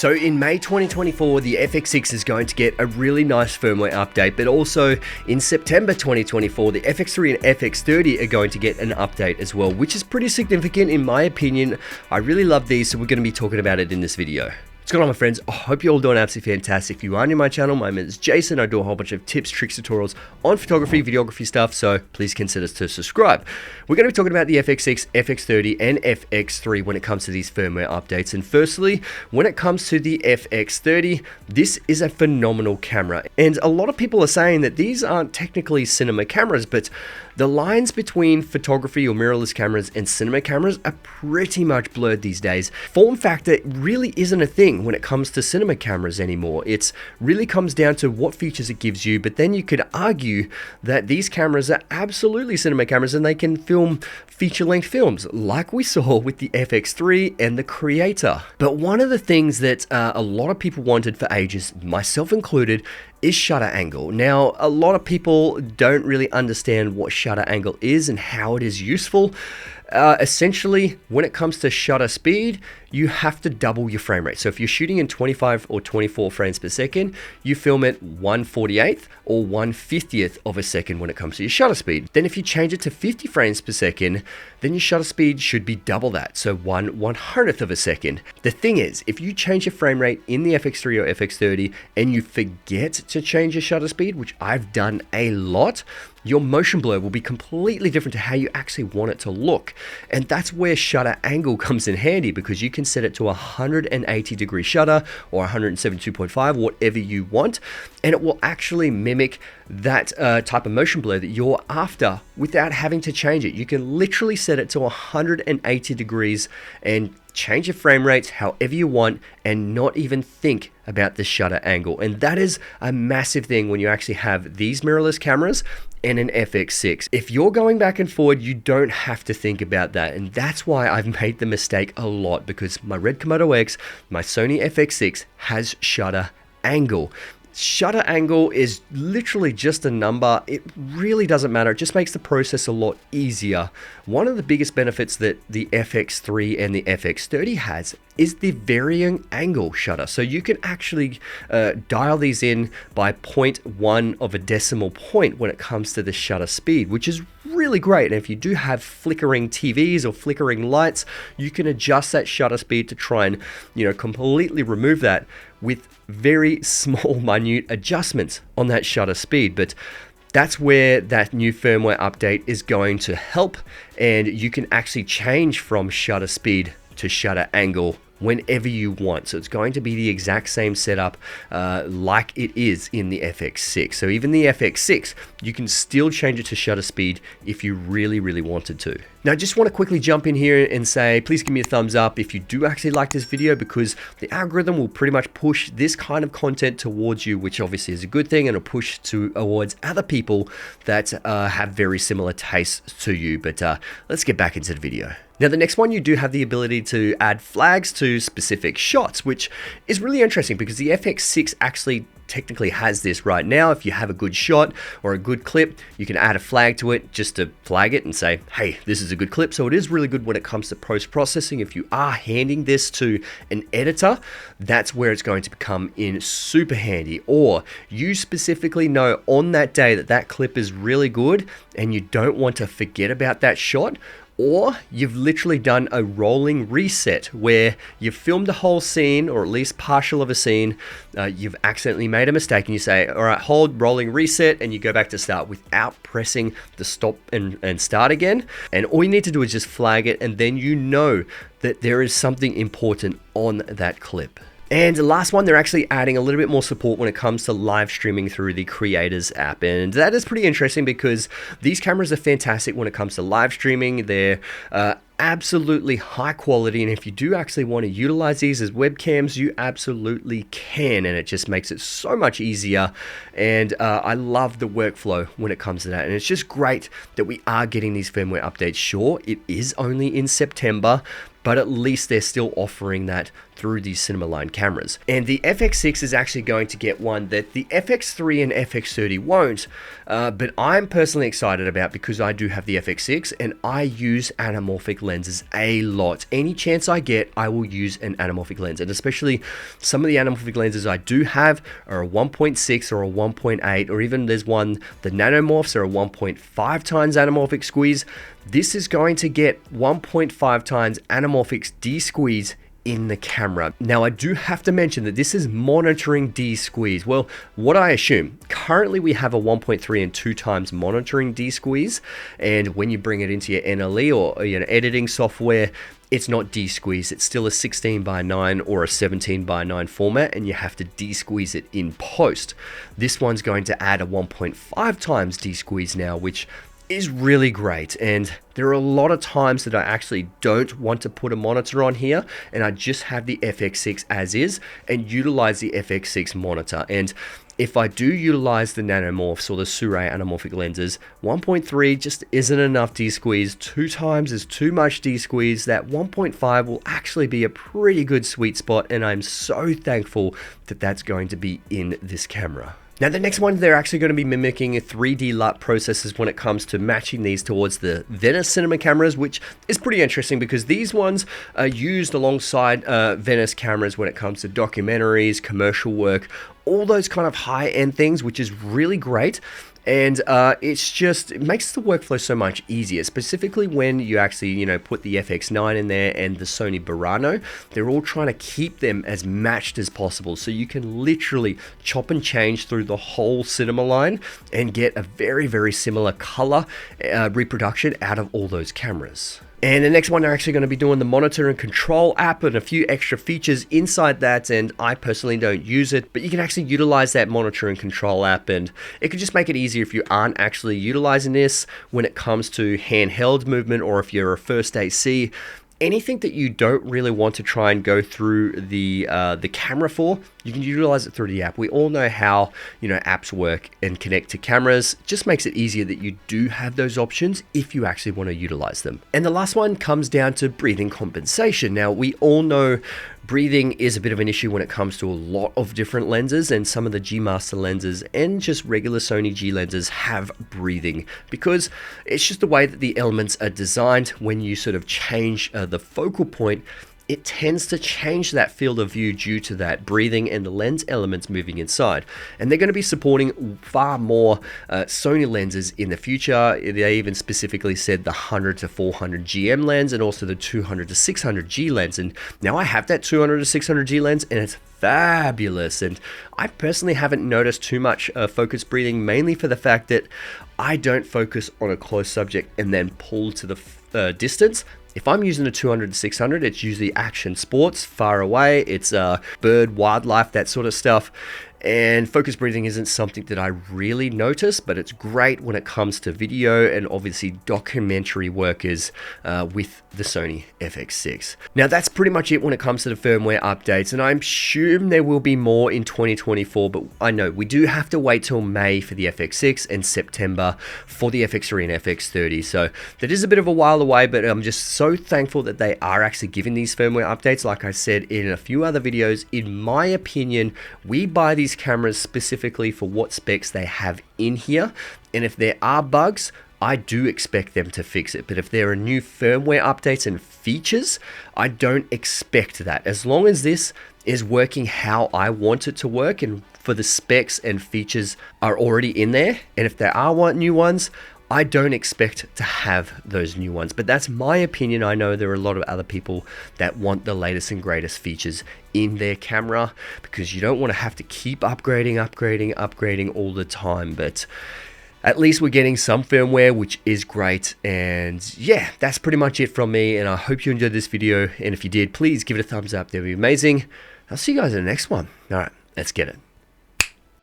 So in May 2024, the FX6 is going to get a really nice firmware update, but also in September 2024, the FX3 and FX30 are going to get an update as well, which is pretty significant in my opinion. I really love these, so we're going to be talking about it in this video. What's going on, my friends? I hope you're all doing absolutely fantastic. If you are new to my channel, my name is Jason. I do a whole bunch of tips, tricks, tutorials on photography, videography stuff, so please consider to subscribe. We're going to be talking about the FX6, FX30, and FX3 when it comes to these firmware updates. And firstly, when it comes to the FX30, this is a phenomenal camera. And a lot of people are saying that these aren't technically cinema cameras, but the lines between photography or mirrorless cameras and cinema cameras are pretty much blurred these days. Form factor really isn't a thing when it comes to cinema cameras anymore. It really comes down to what features it gives you, but then you could argue that these cameras are absolutely cinema cameras and they can film feature-length films like we saw with the FX3 and the Creator. But one of the things that a lot of people wanted for ages, myself included, is shutter angle. Now, a lot of people don't really understand what shutter angle is and how it is useful. Essentially, when it comes to shutter speed, you have to double your frame rate. So if you're shooting in 25 or 24 frames per second, you film at 1/48th or 1/50th of a second when it comes to your shutter speed. Then if you change it to 50 frames per second, then your shutter speed should be double that, so 1/100th of a second. The thing is, if you change your frame rate in the FX3 or FX30 and you forget to change your shutter speed, which I've done a lot, your motion blur will be completely different to how you actually want it to look. And that's where shutter angle comes in handy, because you can set it to 180 degree shutter or 172.5, whatever you want, and it will actually mimic that type of motion blur that you're after without having to change it. You can literally set it to 180 degrees and change your frame rates however you want and not even think about the shutter angle. And that is a massive thing when you actually have these mirrorless cameras and an FX6. If you're going back and forward, you don't have to think about that. And that's why I've made the mistake a lot, because my Red Komodo X, my Sony FX6 has shutter angle. Shutter angle is literally just a number. It really doesn't matter. It just makes the process a lot easier. One of the biggest benefits that the FX3 and the FX30 has is the varying angle shutter. So you can actually dial these in by 0.1 of a decimal point when it comes to the shutter speed, which is really great. And if you do have flickering TVs or flickering lights, you can adjust that shutter speed to try and, completely remove that with very small, minute adjustments on that shutter speed. But that's where that new firmware update is going to help, and you can actually change from shutter speed to shutter angle whenever you want. So it's going to be the exact same setup like it is in the FX6. So even the FX6, you can still change it to shutter speed if you really, really wanted to. Now, I just want to quickly jump in here and say, please give me a thumbs up if you do actually like this video, because the algorithm will pretty much push this kind of content towards you, which obviously is a good thing, and it'll push towards other people that have very similar tastes to you. But let's get back into the video. Now, the next one, you do have the ability to add flags to specific shots, which is really interesting because the FX6 actually technically has this right now. If you have a good shot or a good clip, you can add a flag to it just to flag it and say, hey, this is a good clip. So it is really good when it comes to post-processing. If you are handing this to an editor, that's where it's going to become in super handy. Or you specifically know on that day that that clip is really good and you don't want to forget about that shot. Or you've literally done a rolling reset where you've filmed the whole scene, or at least partial of a scene, you've accidentally made a mistake, and you say, all right, hold, rolling reset, and you go back to start without pressing the stop and start again. And all you need to do is just flag it, and then you know that there is something important on that clip. And the last one, they're actually adding a little bit more support when it comes to live streaming through the Creators app. And that is pretty interesting because these cameras are fantastic when it comes to live streaming. They're absolutely high quality, and if you do actually want to utilize these as webcams, you absolutely can, and it just makes it so much easier. And I love the workflow when it comes to that, and it's just great that we are getting these firmware updates. Sure, it is only in September, but at least they're still offering that through these cinema line cameras. And the FX6 is actually going to get one that the FX3 and FX30 won't, but I'm personally excited about because I do have the FX6 and I use anamorphic anamorphic lenses a lot. Any chance I get, I will use an anamorphic lens, and especially some of the anamorphic lenses I do have are a 1.6 or a 1.8, or even there's one, the nanomorphs are a 1.5 times anamorphic squeeze. This is going to get 1.5 times anamorphics D-squeeze in the camera. Now I do have to mention that this is monitoring D-squeeze. Well, what I assume, currently we have a 1.3 and 2 times monitoring D-squeeze, and when you bring it into your NLE or your editing software, it's not D-squeeze, it's still a 16:9 or a 17:9 format, and you have to D-squeeze it in post. This one's going to add a 1.5 times D-squeeze now, which is really great. And there are a lot of times that I actually don't want to put a monitor on here, and I just have the FX6 as is and utilize the FX6 monitor. And if I do utilize the nanomorphs or the Sirui anamorphic lenses, 1.3 just isn't enough D-squeeze. 2 times is too much D-squeeze. That 1.5 will actually be a pretty good sweet spot, and I'm so thankful that that's going to be in this camera. Now the next one, they're actually going to be mimicking 3D LUT processes when it comes to matching these towards the Venice cinema cameras, which is pretty interesting because these ones are used alongside Venice cameras when it comes to documentaries, commercial work, all those kind of high-end things, which is really great. And it makes the workflow so much easier, specifically when you actually, put the FX9 in there and the Sony Burano. They're all trying to keep them as matched as possible, so you can literally chop and change through the whole cinema line and get a very, very similar color reproduction out of all those cameras. And the next one, they're actually going to be doing the monitor and control app and a few extra features inside that, and I personally don't use it, but you can actually utilize that monitor and control app, and it could just make it easier if you aren't actually utilizing this when it comes to handheld movement, or if you're a first AC. Anything that you don't really want to try and go through the camera for, you can utilize it through the app. We all know how apps work and connect to cameras. It just makes it easier that you do have those options if you actually want to utilize them. And the last one comes down to breathing compensation. Now we all know breathing is a bit of an issue when it comes to a lot of different lenses, and some of the G Master lenses and just regular Sony G lenses have breathing because it's just the way that the elements are designed. When you sort of change the focal point, it tends to change that field of view due to that breathing and the lens elements moving inside. And they're going to be supporting far more Sony lenses in the future. They even specifically said the 100 to 400 GM lens and also the 200 to 600 G lens. And now I have that 200 to 600 G lens, and it's fabulous. And I personally haven't noticed too much focus breathing, mainly for the fact that I don't focus on a close subject and then pull to the distance. If I'm using a 200 to 600, it's usually action sports, far away, it's bird, wildlife, that sort of stuff. And focus breathing isn't something that I really notice, but it's great when it comes to video and obviously documentary workers with the Sony FX6. Now that's pretty much it when it comes to the firmware updates, and I'm sure there will be more in 2024, but I know we do have to wait till May for the FX6 and September for the FX3 and FX30. So that is a bit of a while away, but I'm just so thankful that they are actually giving these firmware updates. Like I said in a few other videos, in my opinion, we buy these cameras specifically for what specs they have in here, and if there are bugs, I do expect them to fix it. But if there are new firmware updates and features, I don't expect that. As long as this is working how I want it to work, and for the specs and features are already in there, and if there are new ones, I don't expect to have those new ones. But that's my opinion. I know there are a lot of other people that want the latest and greatest features in their camera, because you don't want to have to keep upgrading all the time. But at least we're getting some firmware, which is great. And yeah, that's pretty much it from me, and I hope you enjoyed this video, and if you did, please give it a thumbs up. That would be amazing. I'll see you guys in the next one. All right, let's get it.